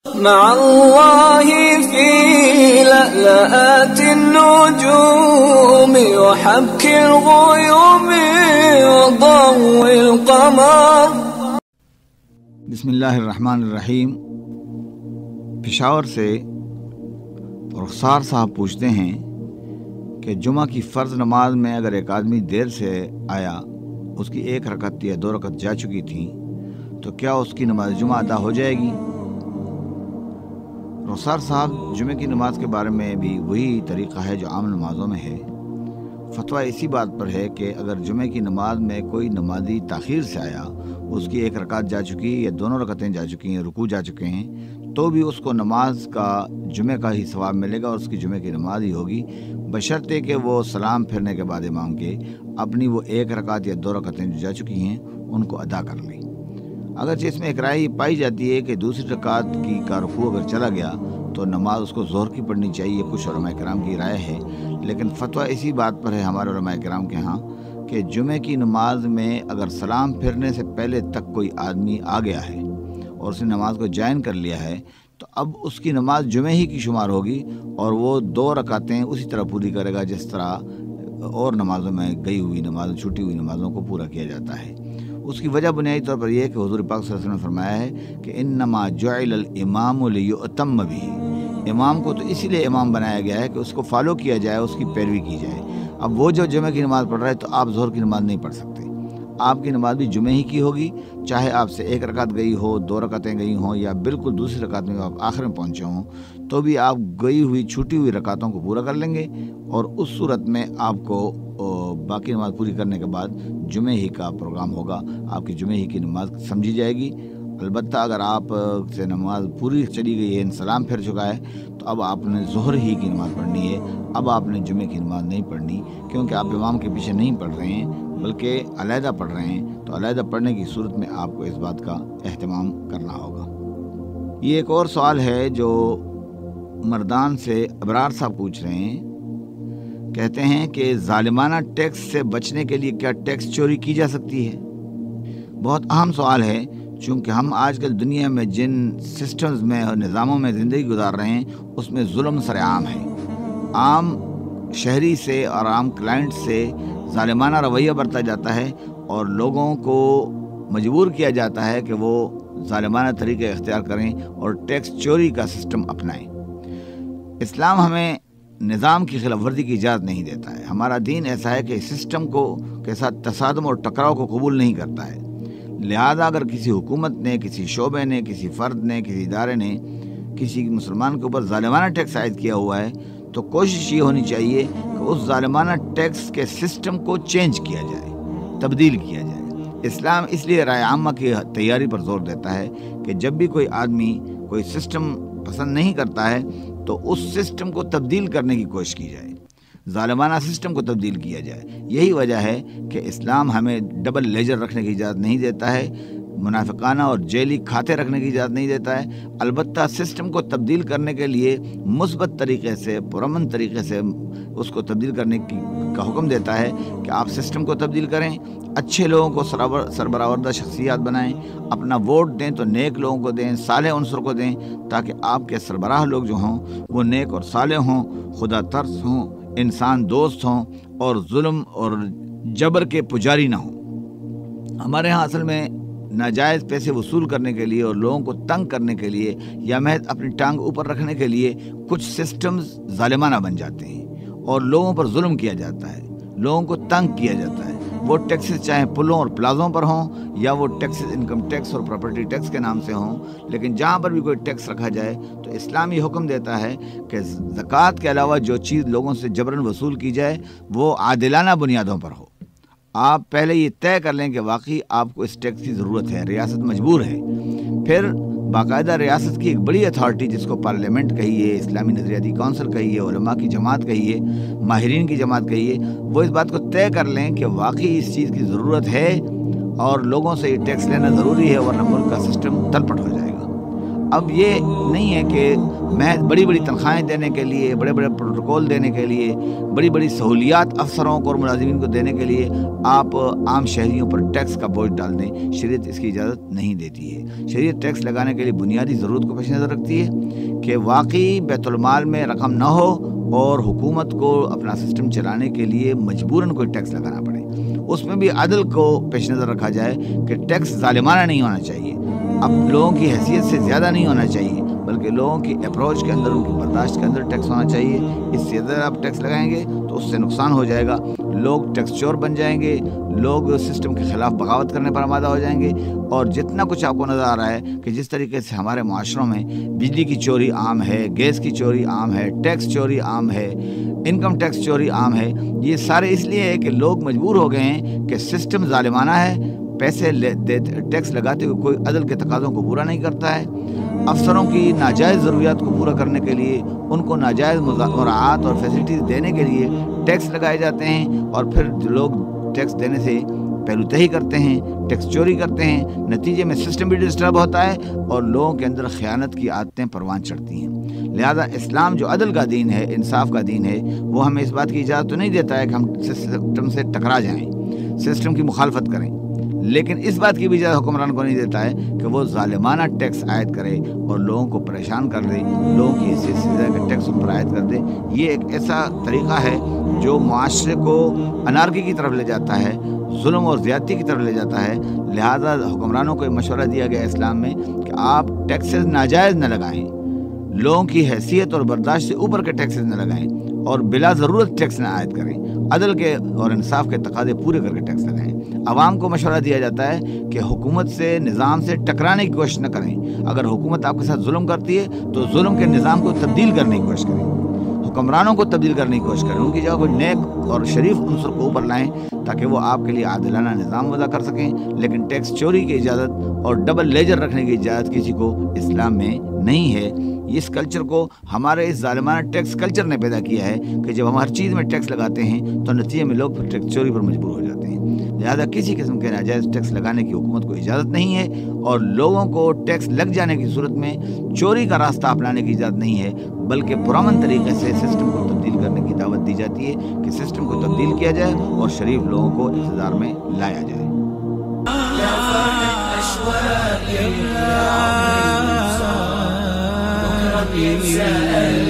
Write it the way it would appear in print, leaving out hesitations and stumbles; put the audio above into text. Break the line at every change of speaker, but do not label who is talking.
مع الله في لألآت النجوم وحبك الغيوم وضوء القمر.
بسم اللہ الرحمن الرحیم. پشاور سے رخسار صاحب پوچھتے ہیں کہ جمعہ کی فرض نماز میں اگر ایک آدمی دیر سے آیا، اس کی 1 رکعت یا 2 رکعت جا چکی تھی، تو کیا اس کی نماز جمعہ ادا ہو جائے گی؟ رخسار صاحب، جمعہ کی نماز کے بارے میں بھی وہی طریقہ ہے جو عام نمازوں میں ہے. فتویٰ اسی بات پر ہے کہ اگر جمعہ کی نماز میں کوئی نمازی تاخیر سے آیا، اس کی 1 رکعت جا چکی یا 2 رکعتیں جا چکی ہیں، رکوع جا چکے ہیں، تو بھی اس کو نماز کا جمعہ کا ہی ثواب ملے گا اور اس کی جمعہ کی نماز ہی ہوگی، بشرطے کہ وہ سلام پھرنے کے بعد امام کے اپنی وہ 1 رکعت یا 2 رکعتیں جو جا چکی ہیں ان کو ادا کر لیں. اگرچہ اس میں ایک رائے پائی جاتی ہے کہ دوسری رکعت کا رکوع اگر چلا گیا تو نماز اس کو ظہر کی پڑھنی چاہیے، کچھ علماء کرام کی رائے ہے. لیکن فتویٰ اسی بات پر ہے ہمارے علماء کرام کے ہاں کہ جمعہ کی نماز میں اگر سلام پھرنے سے پہلے تک کوئی آدمی آ گیا ہے اور اس نے نماز کو جوائن کر لیا ہے، تو اب اس کی نماز جمعہ ہی کی شمار ہوگی اور وہ 2 رکعتیں اسی طرح پوری کرے گا جس طرح اور نمازوں میں گئی ہوئی نماز، چھوٹی ہوئی نمازوں کو پورا کیا جاتا ہے. اس کی وجہ بنیادی طور پر یہ ہے کہ حضور پاک صلی اللہ علیہ وسلم نے فرمایا ہے کہ انما جعل الامام لیؤتم بہ، امام کو تو اسی لیے امام بنایا گیا ہے کہ اس کو فالو کیا جائے، اس کی پیروی کی جائے. اب وہ جو جمعہ کی نماز پڑھ رہا ہے تو آپ ظہر کی نماز نہیں پڑھ سکتے، آپ کی نماز بھی جمعہ ہی کی ہوگی، چاہے آپ سے 1 رکعت گئی ہو، 2 رکعتیں گئی ہوں، یا بالکل دوسری رکعت میں آپ آخر میں پہنچے ہوں، تو بھی آپ گئی ہوئی چھوٹی ہوئی رکعتوں کو پورا کر لیں گے اور اس صورت میں آپ کو باقی نماز پوری کرنے کے بعد جمعہ ہی کا پروگرام ہوگا، آپ کی جمعہ ہی کی نماز سمجھی جائے گی. البتہ اگر آپ سے نماز پوری چلی گئی ہے، سلام پھر چکا ہے، تو اب آپ نے ظہر ہی کی نماز پڑھنی ہے، اب آپ نے جمعہ کی نماز نہیں پڑھنی، کیونکہ آپ امام کے پیچھے نہیں پڑھ رہے ہیں بلکہ علیحدہ پڑھ رہے ہیں. تو علیحدہ پڑھنے کی صورت میں آپ کو اس بات کا اہتمام کرنا ہوگا. یہ ایک اور سوال ہے جو مردان سے ابرار صاحب پوچھ رہے ہیں. کہتے ہیں کہ ظالمانہ ٹیکس سے بچنے کے لیے کیا ٹیکس چوری کی جا سکتی ہے؟ بہت اہم سوال ہے، چونکہ ہم آج کل دنیا میں جن سسٹمز میں اور نظاموں میں زندگی گزار رہے ہیں اس میں ظلم سر عام ہے. عام شہری سے اور عام کلائنٹ سے ظالمانہ رویہ برتا جاتا ہے اور لوگوں کو مجبور کیا جاتا ہے کہ وہ ظالمانہ طریقے اختیار کریں اور ٹیکس چوری کا سسٹم اپنائیں. اسلام ہمیں نظام کی خلاف ورزی کی اجازت نہیں دیتا ہے. ہمارا دین ایسا ہے کہ سسٹم کے ساتھ تصادم اور ٹکراؤ کو قبول نہیں کرتا ہے. لہذا اگر کسی حکومت نے، کسی شعبے نے، کسی فرد نے، کسی ادارے نے کسی مسلمان کے اوپر ظالمانہ ٹیکس عائد کیا ہوا ہے تو کوشش یہ ہونی چاہیے کہ اس ظالمانہ ٹیکس کے سسٹم کو چینج کیا جائے، تبدیل کیا جائے. اسلام اس لیے رائے عامہ کی تیاری پر زور دیتا ہے کہ جب بھی کوئی آدمی کوئی سسٹم پسند نہیں کرتا ہے تو اس سسٹم کو تبدیل کرنے کی کوشش کی جائے، ظالمانہ سسٹم کو تبدیل کیا جائے. یہی وجہ ہے کہ اسلام ہمیں ڈبل لیجر رکھنے کی اجازت نہیں دیتا ہے، منافقانہ اور جیلی کھاتے رکھنے کی اجازت نہیں دیتا ہے. البتہ سسٹم کو تبدیل کرنے کے لیے مثبت طریقے سے، پرامن طریقے سے اس کو تبدیل کرنے کا حکم دیتا ہے کہ آپ سسٹم کو تبدیل کریں، اچھے لوگوں کو سربراہوردہ شخصیات بنائیں، اپنا ووٹ دیں تو نیک لوگوں کو دیں، صالح عنصر کو دیں، تاکہ آپ کے سربراہ لوگ جو ہوں وہ نیک اور صالح ہوں، خدا ترس ہوں، انسان دوست ہوں اور ظلم اور جبر کے پجاری نہ ہوں. ہمارے ہاں اصل میں ناجائز پیسے وصول کرنے کے لیے اور لوگوں کو تنگ کرنے کے لیے یا محض اپنی ٹانگ اوپر رکھنے کے لیے کچھ سسٹمز ظالمانہ بن جاتے ہیں اور لوگوں پر ظلم کیا جاتا ہے، لوگوں کو تنگ کیا جاتا ہے. وہ ٹیکسز چاہے پلوں اور پلازوں پر ہوں یا وہ ٹیکسز انکم ٹیکس اور پراپرٹی ٹیکس کے نام سے ہوں، لیکن جہاں پر بھی کوئی ٹیکس رکھا جائے تو اسلامی حکم دیتا ہے کہ زکوٰۃ کے علاوہ جو چیز لوگوں سے جبراً وصول کی جائے وہ عادلانہ بنیادوں پر ہو. آپ پہلے یہ طے کر لیں کہ واقعی آپ کو اس ٹیکس کی ضرورت ہے، ریاست مجبور ہے. پھر باقاعدہ ریاست کی ایک بڑی اتھارٹی جس کو پارلیمنٹ کہیے، اسلامی نظریاتی کونسل کہیے، علماء کی جماعت کہیے، ماہرین کی جماعت کہیے، وہ اس بات کو طے کر لیں کہ واقعی اس چیز کی ضرورت ہے اور لوگوں سے یہ ٹیکس لینا ضروری ہے، ورنہ ملک کا سسٹم تلپٹ ہو جائے گا. اب یہ نہیں ہے کہ میں بڑی بڑی تنخواہیں دینے کے لیے، بڑے بڑے پروٹوکول دینے کے لیے، بڑی بڑی سہولیات افسروں کو اور ملازمین کو دینے کے لیے آپ عام شہریوں پر ٹیکس کا بوجھ ڈال دیں۔ شریعت اس کی اجازت نہیں دیتی ہے۔ شریعت ٹیکس لگانے کے لیے بنیادی ضرورت کو پیش نظر رکھتی ہے کہ واقعی بیت المال میں رقم نہ ہو اور حکومت کو اپنا سسٹم چلانے کے لیے مجبوراً کوئی ٹیکس لگانا پڑے۔ اس میں بھی عدل کو پیش نظر رکھا جائے کہ ٹیکس ظالمانہ نہیں ہونا چاہیے، اب لوگوں کی حیثیت سے زیادہ نہیں ہونا چاہیے، بلکہ لوگوں کی اپروچ کے اندر، ان کی برداشت کے اندر ٹیکس ہونا چاہیے۔ اس سے زیادہ آپ ٹیکس لگائیں گے تو اس سے نقصان ہو جائے گا، لوگ ٹیکس چور بن جائیں گے، لوگ سسٹم کے خلاف بغاوت کرنے پر آمادہ ہو جائیں گے۔ اور جتنا کچھ آپ کو نظر آ رہا ہے کہ جس طریقے سے ہمارے معاشروں میں بجلی کی چوری عام ہے، گیس کی چوری عام ہے، ٹیکس چوری عام ہے، انکم ٹیکس چوری عام ہے، یہ سارے اس لیے ہے کہ لوگ مجبور ہو گئے ہیں کہ سسٹم ظالمانہ ہے، پیسے ٹیکس لگاتے ہوئے کوئی عدل کے تقاضوں کو پورا نہیں کرتا ہے، افسروں کی ناجائز ضروریات کو پورا کرنے کے لیے ان کو ناجائز مراعات اور فیسلٹیز دینے کے لیے ٹیکس لگائے جاتے ہیں، اور پھر لوگ ٹیکس دینے سے پہلو تہی کرتے ہیں، ٹیکس چوری کرتے ہیں، نتیجے میں سسٹم بھی ڈسٹرب ہوتا ہے اور لوگوں کے اندر خیانت کی عادتیں پروان چڑھتی ہیں۔ لہذا اسلام جو عدل کا دین ہے، انصاف کا دین ہے، وہ ہمیں اس بات کی اجازت تو نہیں دیتا ہے کہ ہم سسٹم سے ٹکرا جائیں، سسٹم کی مخالفت کریں، لیکن اس بات کی بھی اجازت حکمران کو نہیں دیتا ہے کہ وہ ظالمانہ ٹیکس عائد کرے اور لوگوں کو پریشان کر دے، لوگوں کی حیثیت سے زیادہ ٹیکس ان پر عائد کر دے۔ یہ ایک ایسا طریقہ ہے جو معاشرے کو انارکی کی طرف لے جاتا ہے، ظلم اور زیادتی کی طرف لے جاتا ہے۔ لہذا حکمرانوں کو مشورہ دیا گیا اسلام میں کہ آپ ٹیکسز ناجائز نہ لگائیں، لوگوں کی حیثیت اور برداشت سے اوپر کے ٹیکسز نہ لگائیں اور بلا ضرورت ٹیکس نہ عائد کریں، عدل کے اور انصاف کے تقاضے پورے کر کے ٹیکس لگائیں۔ عوام کو مشورہ دیا جاتا ہے کہ حکومت سے، نظام سے ٹکرانے کی کوشش نہ کریں، اگر حکومت آپ کے ساتھ ظلم کرتی ہے تو ظلم کے نظام کو تبدیل کرنے کی کوشش کریں، حکمرانوں کو تبدیل کرنے کی کوشش کریں، ان کی جگہ کوئی نیک اور شریف عنصر کو اوپر لائیں تاکہ وہ آپ کے لیے عادلانہ نظام وضع کر سکیں۔ لیکن ٹیکس چوری کی اجازت اور ڈبل لیجر رکھنے کی اجازت کسی کو اسلام میں نہیں ہے۔ اس کلچر کو ہمارے اس ظالمانہ ٹیکس کلچر نے پیدا کیا ہے کہ جب ہم ہر چیز میں ٹیکس لگاتے ہیں تو نتیجے میں لوگ پھر ٹیکس چوری پر مجبور ہو جاتے ہیں۔ لہذا کسی قسم کے ناجائز ٹیکس لگانے کی حکومت کو اجازت نہیں ہے، اور لوگوں کو ٹیکس لگ جانے کی صورت میں چوری کا راستہ اپنانے کی اجازت نہیں ہے، بلکہ پرامن طریقے سے سسٹم کو تبدیل کرنے کی دعوت دی جاتی ہے کہ سسٹم کو تبدیل کیا جائے اور شریف لوگوں کو اقتدار میں لایا جائے۔
سأل